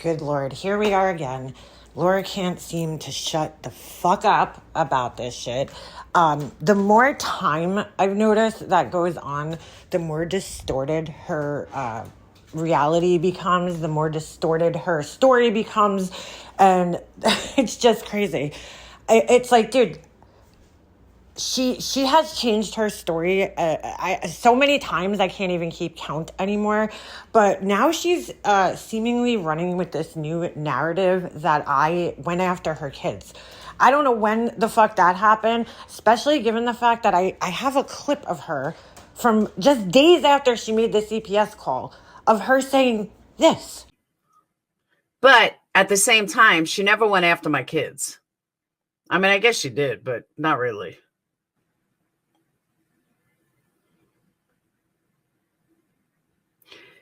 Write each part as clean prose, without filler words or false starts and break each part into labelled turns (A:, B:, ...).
A: good Lord, here we are again. Laura can't seem to shut the fuck up about this shit. The more time I've noticed that goes on, the more distorted her reality becomes, the more distorted her story becomes, and it's just crazy. It's like, dude, she has changed her story so many times I can't even keep count anymore. But now she's seemingly running with this new narrative that I went after her kids. I don't know when the fuck that happened, especially given the fact that I have a clip of her from just days after she made the CPS call of her saying this.
B: But at the same time, she never went after my kids. I mean, I guess she did, but not really.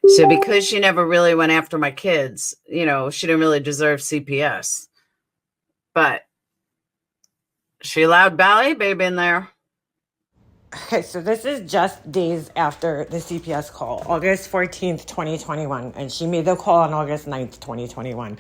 B: So because she never really went after my kids, she didn't really deserve CPS. But she allowed Ballet Babe in there.
A: Okay, so this is just days after the CPS call, August 14th, 2021. And she made the call on August 9th, 2021.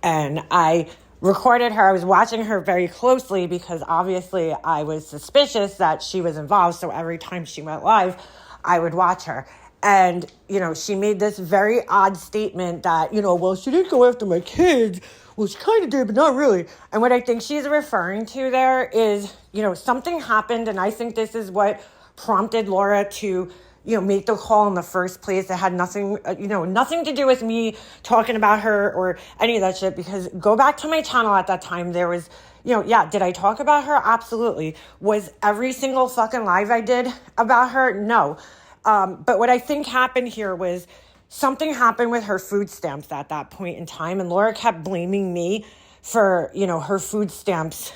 A: And I recorded her. I was watching her very closely because obviously I was suspicious that she was involved. So every time she went live, I would watch her. And, she made this very odd statement that, well, she didn't go after my kids. Well, she kind of did, but not really. And what I think she's referring to there is, something happened. And I think this is what prompted Laura to, make the call in the first place. It had nothing, nothing to do with me talking about her or any of that shit. Because go back to my channel at that time, there was, did I talk about her? Absolutely. Was every single fucking live I did about her? No. But what I think happened here was something happened with her food stamps at that point in time. And Laura kept blaming me for, her food stamps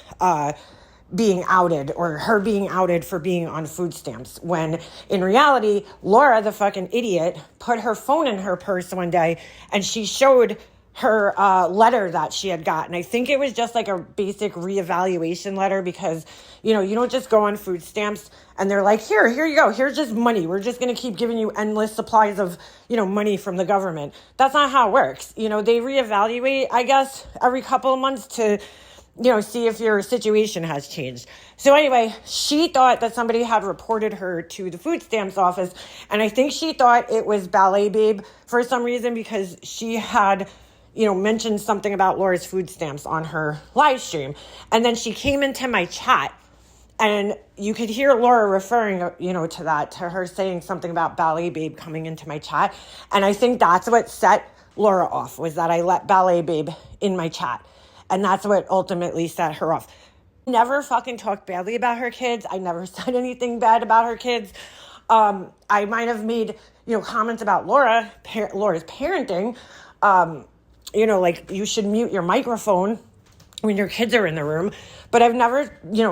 A: being outed or her being outed for being on food stamps. When in reality, Laura, the fucking idiot, put her phone in her purse one day and she showed her letter that she had gotten. I think it was just like a basic reevaluation letter because, you don't just go on food stamps and they're like, here you go. Here's just money. We're just going to keep giving you endless supplies of, money from the government. That's not how it works. They reevaluate, I guess, every couple of months to, see if your situation has changed. So anyway, she thought that somebody had reported her to the food stamps office. And I think she thought it was Ballet Babe for some reason because she had mentioned something about Laura's food stamps on her live stream. And then she came into my chat and you could hear Laura referring, to that, to her saying something about Ballet Babe coming into my chat. And I think that's what set Laura off, was that I let Ballet Babe in my chat. And that's what ultimately set her off. Never fucking talked badly about her kids. I never said anything bad about her kids. I might have made, comments about Laura's parenting, like you should mute your microphone when your kids are in the room. But I've never,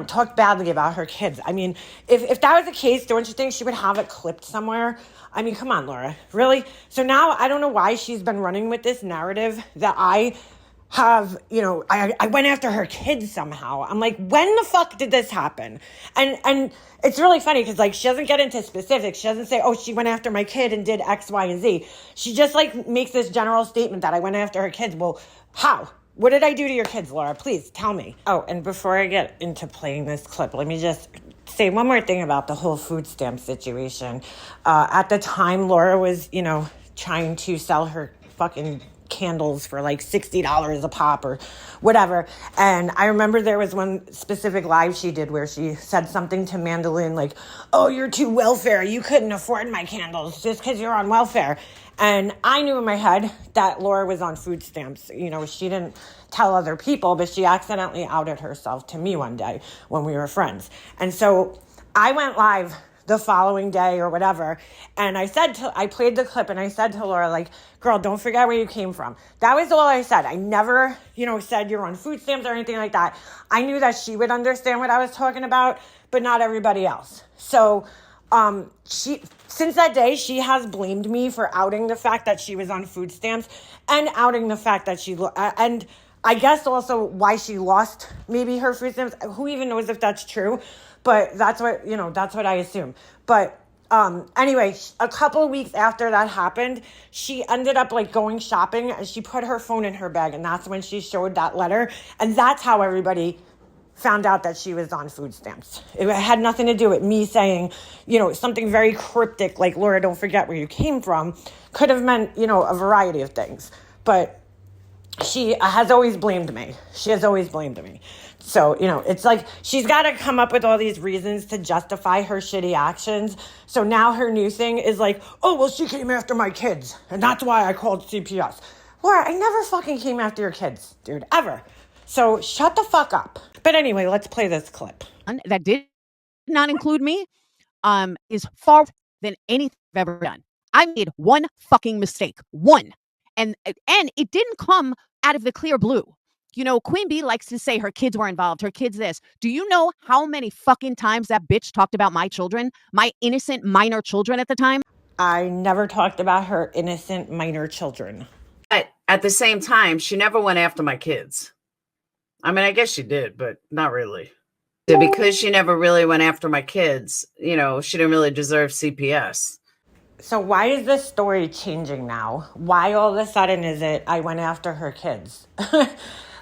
A: talked badly about her kids. I mean, if that was the case, don't you think she would have it clipped somewhere? I mean, come on, Laura, really? So now I don't know why she's been running with this narrative that I have, I went after her kids somehow. I'm like, when the fuck did this happen? And it's really funny because she doesn't get into specifics. She doesn't say, oh, she went after my kid and did X, Y, and Z. She just makes this general statement that I went after her kids. Well, how? What did I do to your kids, Laura? Please tell me. Oh, and before I get into playing this clip, let me just say one more thing about the whole food stamp situation. At the time, Laura was, trying to sell her fucking candles for like $60 a pop or whatever. And I remember there was one specific live she did where she said something to Mandolin like, oh, you're too welfare. You couldn't afford my candles just because you're on welfare. And I knew in my head that Laura was on food stamps. She didn't tell other people, but she accidentally outed herself to me one day when we were friends. And so I went live the following day or whatever. And I played the clip and I said to Laura, like, girl, don't forget where you came from. That was all I said. I never, said you're on food stamps or anything like that. I knew that she would understand what I was talking about, but not everybody else. So, since that day, she has blamed me for outing the fact that she was on food stamps and outing the fact that and I guess also why she lost maybe her food stamps. Who even knows if that's true? But that's what I assume. But Anyway, a couple of weeks after that happened, she ended up like going shopping and she put her phone in her bag, and that's when she showed that letter. And that's how everybody found out that she was on food stamps. It had nothing to do with me saying, something very cryptic like, Laura, don't forget where you came from. Could have meant, a variety of things. But she has always blamed me. She has always blamed me. So, it's like she's got to come up with all these reasons to justify her shitty actions. So now her new thing is like, oh, well, she came after my kids, and that's why I called CPS. Laura, I never fucking came after your kids, dude, ever. So shut the fuck up. But anyway, let's play this clip.
C: That did not include me, is far than anything I've ever done. I made one fucking mistake. One. And it didn't come out of the clear blue. Queen Bee likes to say her kids were involved, her kids this. Do you know how many fucking times that bitch talked about my children, my innocent minor children at the time?
A: I never talked about her innocent minor children.
B: But at the same time, she never went after my kids. I mean, I guess she did, but not really. Because she never really went after my kids, she didn't really deserve CPS.
A: So why is this story changing now? Why all of a sudden is it I went after her kids?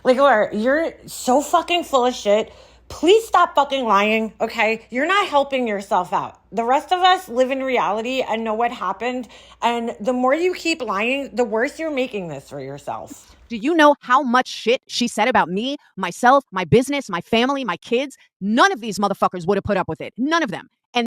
A: Like, Laura, you're so fucking full of shit. Please stop fucking lying, okay? You're not helping yourself out. The rest of us live in reality and know what happened. And the more you keep lying, the worse you're making this for yourself.
C: Do you know how much shit she said about me, myself, my business, my family, my kids? None of these motherfuckers would have put up with it. None of them. And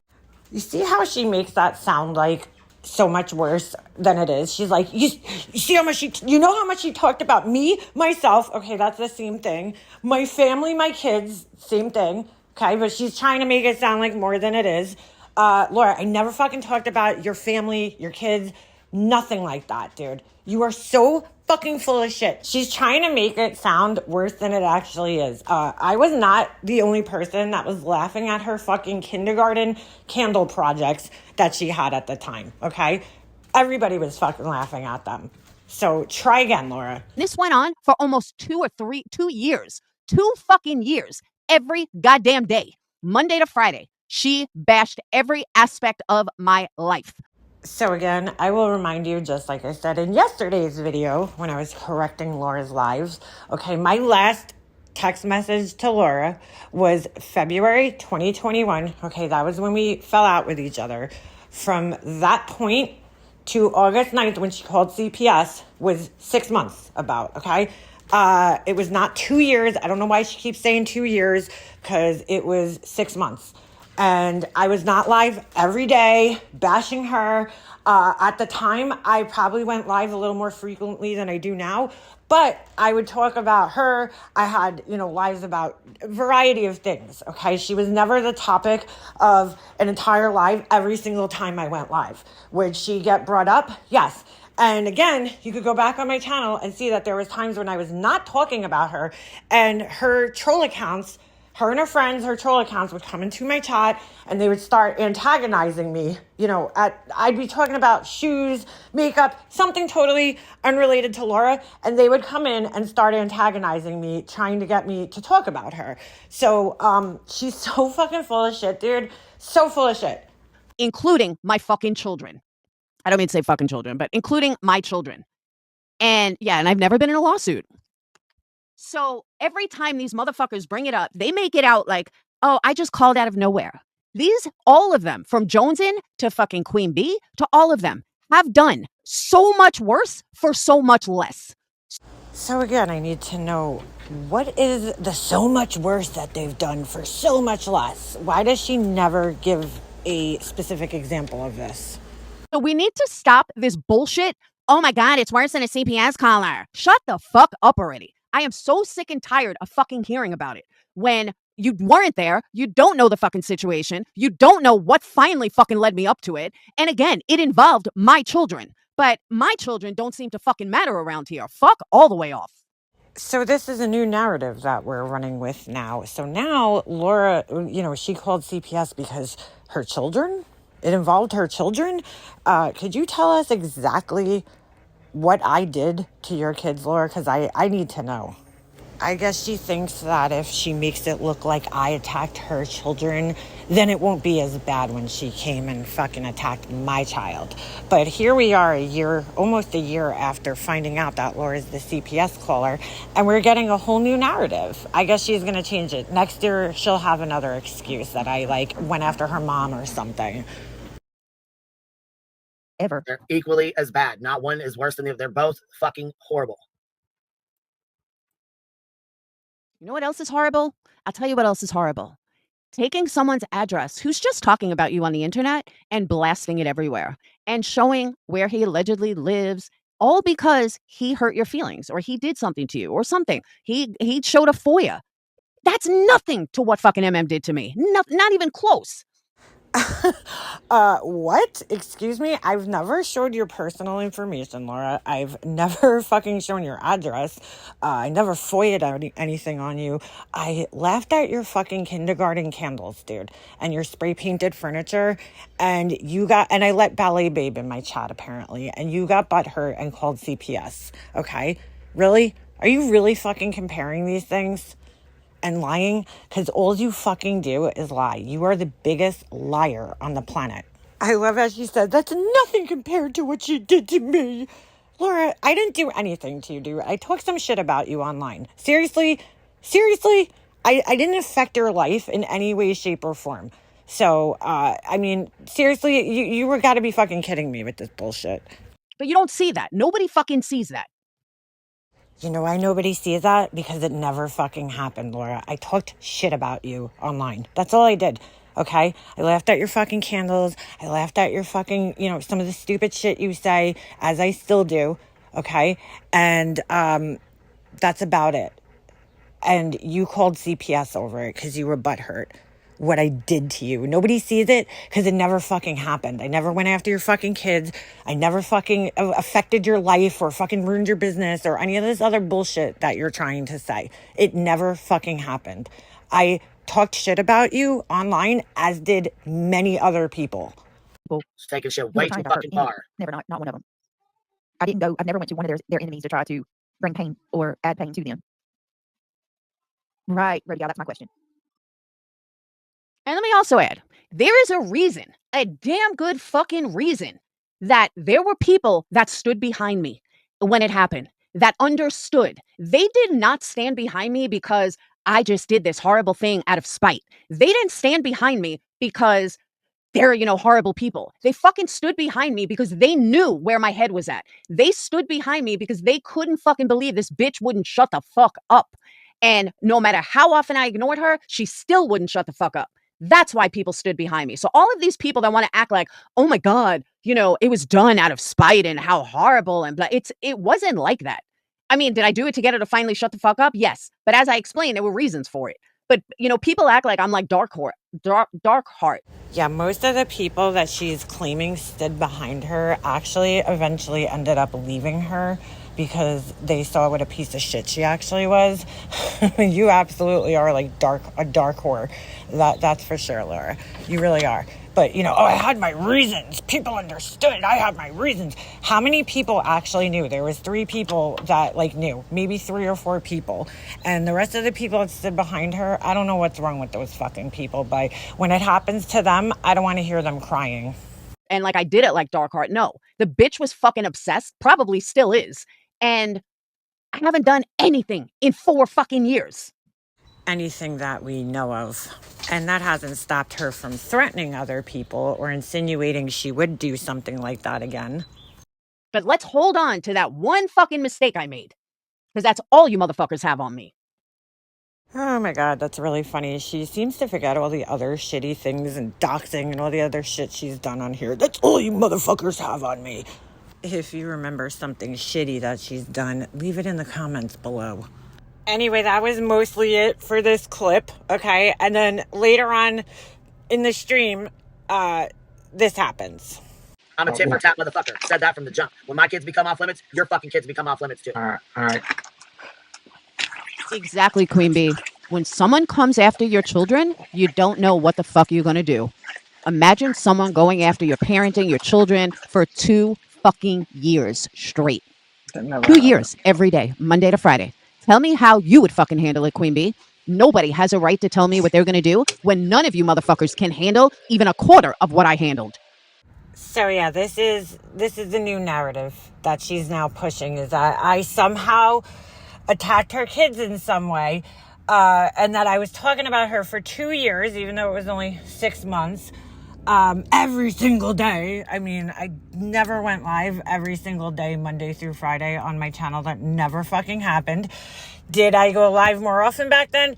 A: you see how she makes that sound like so much worse than it is? She's like, you see how much how much she talked about me, myself. Okay, that's the same thing. My family, my kids, same thing. Okay, but she's trying to make it sound like more than it is. Laura, I never fucking talked about your family, your kids, nothing like that, dude. You are so fucking full of shit. She's trying to make it sound worse than it actually is. I was not the only person that was laughing at her fucking kindergarten candle projects that she had at the time, okay? Everybody was fucking laughing at them. So try again, Laura.
C: This went on for almost 2 years. 2 fucking years. Every goddamn day. Monday to Friday. She bashed every aspect of my life.
A: So again, I will remind you, just like I said in yesterday's video when I was correcting Laura's lives, okay, my last text message to Laura was February 2021. Okay, that was when we fell out with each other. From that point to August 9th when she called CPS was 6 months about, okay? It was not 2 years. I don't know why she keeps saying 2 years, because it was 6 months. And I was not live every day bashing her. At the time, I probably went live a little more frequently than I do now. But I would talk about her. I had, lives about a variety of things, okay? She was never the topic of an entire live every single time I went live. Would she get brought up? Yes. And again, you could go back on my channel and see that there was times when I was not talking about her, and her troll accounts, her and her friends, her troll accounts would come into my chat and they would start antagonizing me. I'd be talking about shoes, makeup, something totally unrelated to Laura, and they would come in and start antagonizing me, trying to get me to talk about her. So she's so fucking full of shit, dude. So full of shit.
C: Including my fucking children. I don't mean to say fucking children, but including my children. And I've never been in a lawsuit. So every time these motherfuckers bring it up, they make it out like, oh, I just called out of nowhere. All of them, from Jonesin to fucking Queen Bee, to all of them, have done so much worse for so much less.
A: So again, I need to know, what is the so much worse that they've done for so much less? Why does she never give a specific example of this?
C: So we need to stop this bullshit. Oh my God, it's worse than a CPS caller. Shut the fuck up already. I am so sick and tired of fucking hearing about it. When you weren't there, you don't know the fucking situation, you don't know what finally fucking led me up to it. And again, it involved my children. But my children don't seem to fucking matter around here. Fuck all the way off.
A: So this is a new narrative that we're running with now. So now Laura, she called CPS because her children? It involved her children? Could you tell us exactly what I did to your kids, Laura? Because I need to know. I guess she thinks that if she makes it look like I attacked her children, then it won't be as bad when she came and fucking attacked my child. But here we are almost a year after finding out that Laura's the CPS caller, and we're getting a whole new narrative. I guess she's gonna change it. Next year, she'll have another excuse that I, went after her mom or something.
D: Ever.
E: They're equally as bad. Not one is worse than the other. They're both fucking horrible.
C: You know what else is horrible? I'll tell you what else is horrible. Taking someone's address who's just talking about you on the internet and blasting it everywhere and showing where he allegedly lives, all because he hurt your feelings or he did something to you or something. He showed a FOIA. That's nothing to what fucking MM did to me. Not even close.
A: What? Excuse me? I've never showed your personal information, Laura. I've never fucking shown your address. I never FOIA'd anything on you. I laughed at your fucking kindergarten candles, dude, and your spray painted furniture, and I let Ballet Babe in my chat, apparently, and you got butthurt and called CPS, okay? Really? Are you really fucking comparing these things? And lying, because all you fucking do is lie. You are the biggest liar on the planet. I love how she said, that's nothing compared to what she did to me. Laura, I didn't do anything to you, dude. I talked some shit about you online. Seriously? I didn't affect your life in any way, shape, or form. So, seriously, you were gotta be fucking kidding me with this bullshit.
C: But you don't see that. Nobody fucking sees that.
A: You know why nobody sees that? Because it never fucking happened, Laura. I talked shit about you online. That's all I did, okay? I laughed at your fucking candles. I laughed at your fucking, some of the stupid shit you say, as I still do, okay? And that's about it. And you called CPS over it because you were butthurt. What I did to you. Nobody sees it because it never fucking happened. I never went after your fucking kids. I never fucking affected your life or fucking ruined your business or any of this other bullshit that you're trying to say. It never fucking happened. I talked shit about you online, as did many other people.
E: It's taking shit way too fucking far.
D: Never, not one of them. I've never went to one of their enemies to try to bring pain or add pain to them. Right, yeah, that's my question.
C: And let me also add, there is a reason, a damn good fucking reason, that there were people that stood behind me when it happened, that understood. They did not stand behind me because I just did this horrible thing out of spite. They didn't stand behind me because they're, horrible people. They fucking stood behind me because they knew where my head was at. They stood behind me because they couldn't fucking believe this bitch wouldn't shut the fuck up. And no matter how often I ignored her, she still wouldn't shut the fuck up. That's why people stood behind me. So all of these people that want to act like, oh my God, it was done out of spite and how horrible and blah. It wasn't like that. I mean, did I do it to get her to finally shut the fuck up? Yes. But as I explained, there were reasons for it. But, people act like I'm like dark heart.
A: Yeah, most of the people that she's claiming stood behind her actually eventually ended up leaving her because they saw what a piece of shit she actually was. You absolutely are like a dark whore. That's for sure, Laura. You really are. But, I had my reasons. People understood. I had my reasons. How many people actually knew? There was 3 people that, knew. Maybe 3 or 4 people. And the rest of the people that stood behind her, I don't know what's wrong with those fucking people. But when it happens to them, I don't want to hear them crying.
C: And I did it like Darkheart. No. The bitch was fucking obsessed. Probably still is. And I haven't done anything in 4 fucking years.
A: Anything that we know of. And that hasn't stopped her from threatening other people or insinuating she would do something like that again.
C: But let's hold on to that one fucking mistake I made. Because that's all you motherfuckers have on me.
A: Oh my God, that's really funny. She seems to forget all the other shitty things and doxing and all the other shit she's done on here. That's all you motherfuckers have on me. If you remember something shitty that she's done, leave it in the comments below. Anyway, that was mostly it for this clip, okay? And then later on in the stream, this happens.
E: I'm a tit for tat motherfucker. Said that from the jump. When my kids become off limits, your fucking kids become off limits too.
F: All right.
C: Exactly, Queen Bee. When someone comes after your children, you don't know what the fuck you're gonna do. Imagine someone going after your parenting, your children, for 2 fucking years straight. 2 years every day, Monday to Friday. Tell me how you would fucking handle it, Queen Bee. Nobody has a right to tell me what they're gonna do when none of you motherfuckers can handle even a quarter of what I handled.
A: So yeah, this is the new narrative that she's now pushing, is that I somehow attacked her kids in some way, and that I was talking about her for 2 years, even though it was only 6 months, every single day. I mean, I never went live every single day, Monday through Friday on my channel. That never fucking happened. Did I go live more often back then?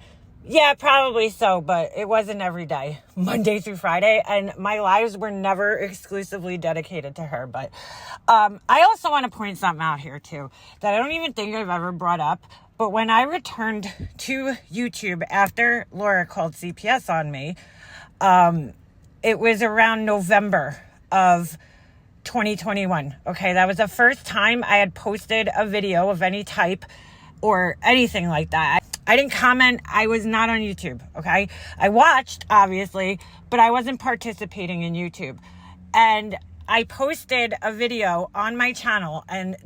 A: Yeah, probably so, but it wasn't every day, Monday through Friday, and my lives were never exclusively dedicated to her. But I also want to point something out here, too, that I don't even think I've ever brought up. But when I returned to YouTube after Laura called CPS on me, it was around November of 2021. Okay, that was the first time I had posted a video of any type or anything like that. I didn't comment. I was not on YouTube. Okay, I watched, obviously, but I wasn't participating in YouTube. And I posted a video on my channel, and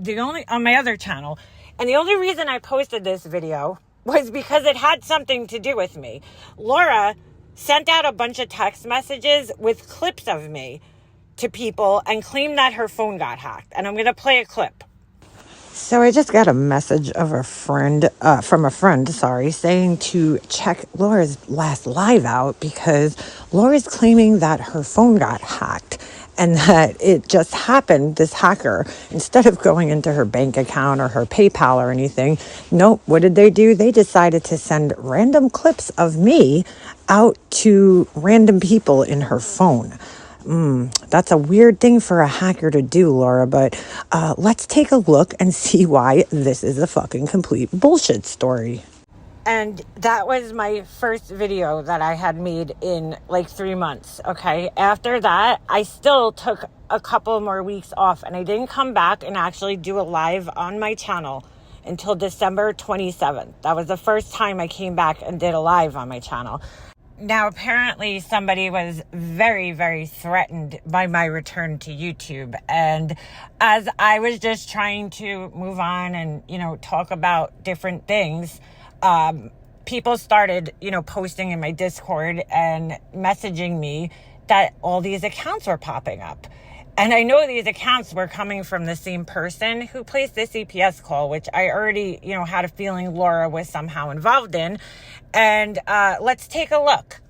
A: on my other channel, and the only reason I posted this video was because it had something to do with me. Laura sent out a bunch of text messages with clips of me to people and claimed that her phone got hacked. And I'm going to play a clip. So I just got a message of from a friend, saying to check Laura's last live out because Laura's claiming that her phone got hacked and that it just happened, this hacker, instead of going into her bank account or her PayPal or anything, nope, what did they do? They decided to send random clips of me out to random people in her phone. That's a weird thing for a hacker to do, Laura, but let's take a look and see why this is a fucking complete bullshit story. And that was my first video that I had made in like 3 months, okay? After that, I still took a couple more weeks off, and I didn't come back and actually do a live on my channel until December 27th. That was the first time I came back and did a live on my channel. Now, apparently somebody was very, very threatened by my return to YouTube. And as I was just trying to move on and, talk about different things, people started, posting in my Discord and messaging me that all these accounts were popping up. And I know these accounts were coming from the same person who placed the CPS call, which I already, had a feeling Laura was somehow involved in. And let's take a look.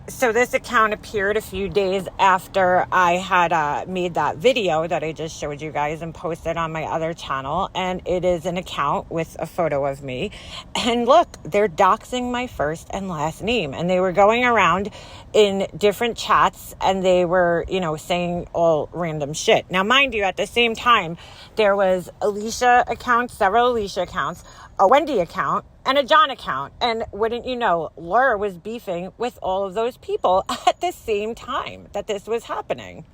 A: So this account appeared a few days after I had made that video that I just showed you guys and posted on my other channel. And it is an account with a photo of me. And look, they're doxing my first and last name. And they were going around in different chats and they were, saying all random shit. Now, mind you, at the same time, there was Alicia accounts, several Alicia accounts, a Wendy account, and a John account. And wouldn't you know, Laura was beefing with all of those people at the same time that this was happening.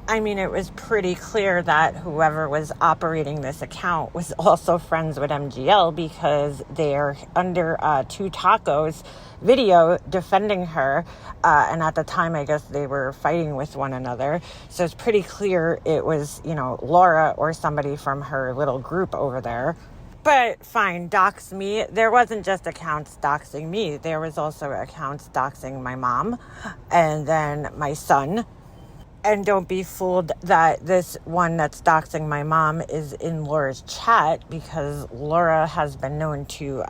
A: I mean, it was pretty clear that whoever was operating this account was also friends with MGL because they're under Two Tacos video defending her. And at the time, I guess they were fighting with one another. So it's pretty clear it was, Laura or somebody from her little group over there. But fine, dox me. There wasn't just accounts doxing me. There was also accounts doxing my mom and then my son. And don't be fooled that this one that's doxing my mom is in Laura's chat, because Laura has been known to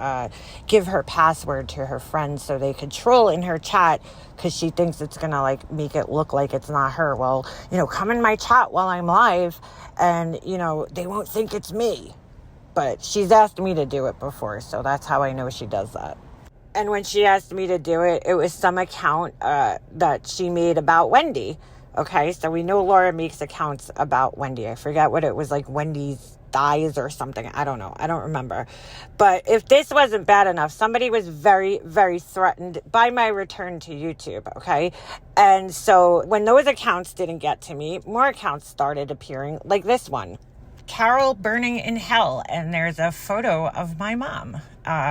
A: give her password to her friends so they could troll in her chat because she thinks it's going to make it look like it's not her. Well, come in my chat while I'm live and, they won't think it's me. But she's asked me to do it before, so that's how I know she does that. And when she asked me to do it, it was some account that she made about Wendy. Okay, so we know Laura makes accounts about Wendy. I forget what it was, like Wendy's thighs or something. I don't know. I don't remember. But if this wasn't bad enough, somebody was very, very threatened by my return to YouTube, okay? And so when those accounts didn't get to me, more accounts started appearing, like this one. Carol burning in hell, and there's a photo of my mom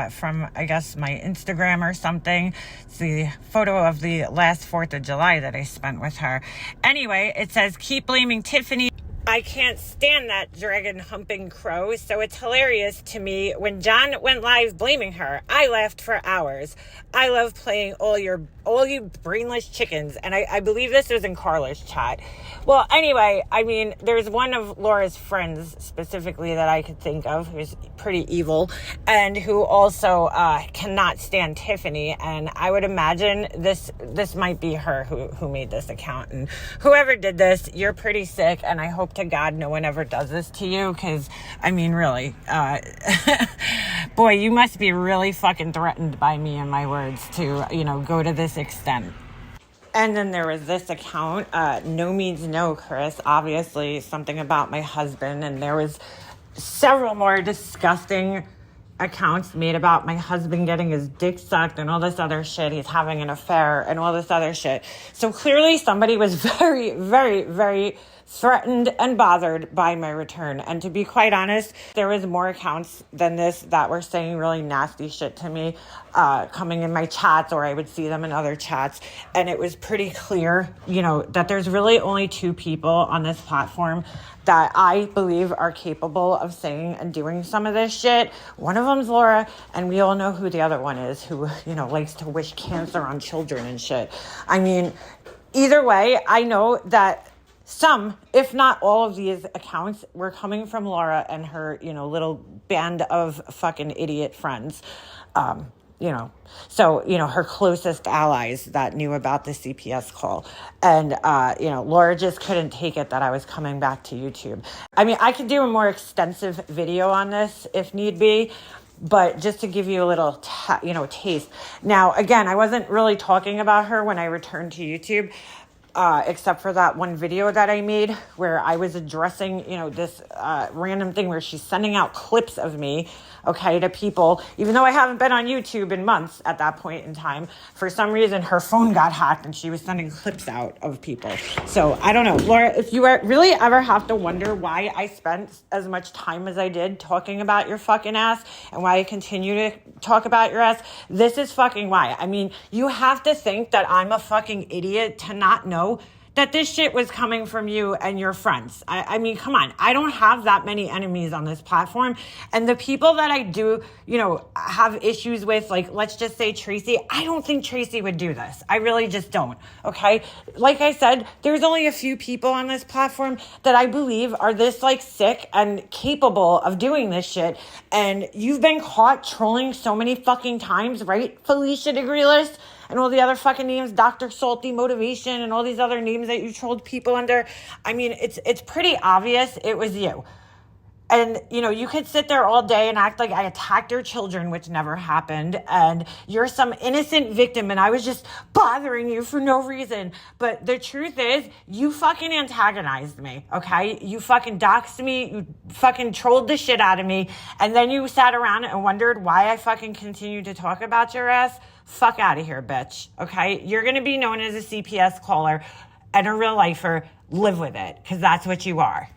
A: from, I guess, my Instagram or something. It's the photo of the last 4th of July that I spent with her. Anyway, it says, keep blaming Tiffany. I can't stand that dragon humping crow, so it's hilarious to me when John went live blaming her. I laughed for hours. I love playing all you brainless chickens, and I believe this was in Carla's chat. Well, anyway, I mean, there's one of Laura's friends specifically that I could think of who's pretty evil and who also cannot stand Tiffany, and I would imagine this might be her who made this account. And whoever did this, you're pretty sick, and I hope to God no one ever does this to you, because, I mean, really, boy, you must be really fucking threatened by me and my words to, go to this extent. And then there was this account, No Means No, Chris, obviously something about my husband, and there was several more disgusting accounts made about my husband getting his dick sucked and all this other shit. He's having an affair and all this other shit. So clearly somebody was very, very, very threatened and bothered by my return. And to be quite honest, there was more accounts than this that were saying really nasty shit to me, coming in my chats, or I would see them in other chats. And it was pretty clear, that there's really only two people on this platform that I believe are capable of saying and doing some of this shit. One of them's Laura, and we all know who the other one is, who, likes to wish cancer on children and shit. I mean, either way, I know that some, if not all of these accounts were coming from Laura and her, little band of fucking idiot friends. So, her closest allies that knew about the CPS call. And, Laura just couldn't take it that I was coming back to YouTube. I mean, I could do a more extensive video on this if need be, but just to give you a little, taste. Now, again, I wasn't really talking about her when I returned to YouTube, except for that one video that I made where I was addressing, this random thing where she's sending out clips of me, to people, even though I haven't been on YouTube in months at that point in time. For some reason, her phone got hacked and she was sending clips out of people. So I don't know, Laura, if you really ever have to wonder why I spent as much time as I did talking about your fucking ass and why I continue to talk about your ass, this is fucking why. I mean, you have to think that I'm a fucking idiot to not know that this shit was coming from you and your friends. I mean, come on. I don't have that many enemies on this platform. And the people that I do, have issues with, like, let's just say Tracy, I don't think Tracy would do this. I really just don't, okay? Like I said, there's only a few people on this platform that I believe are this, sick and capable of doing this shit. And you've been caught trolling so many fucking times, right, Felicia DeGreelist? And all the other fucking names, Dr. Salty Motivation, and all these other names that you trolled people under. I mean, it's pretty obvious it was you. And, you could sit there all day and act like I attacked your children, which never happened, and you're some innocent victim, and I was just bothering you for no reason. But the truth is, you fucking antagonized me, okay? You fucking doxed me, you fucking trolled the shit out of me, and then you sat around and wondered why I fucking continued to talk about your ass. Fuck out of here, bitch, okay? You're gonna be known as a CPS caller and a real lifer. Live with it, because that's what you are.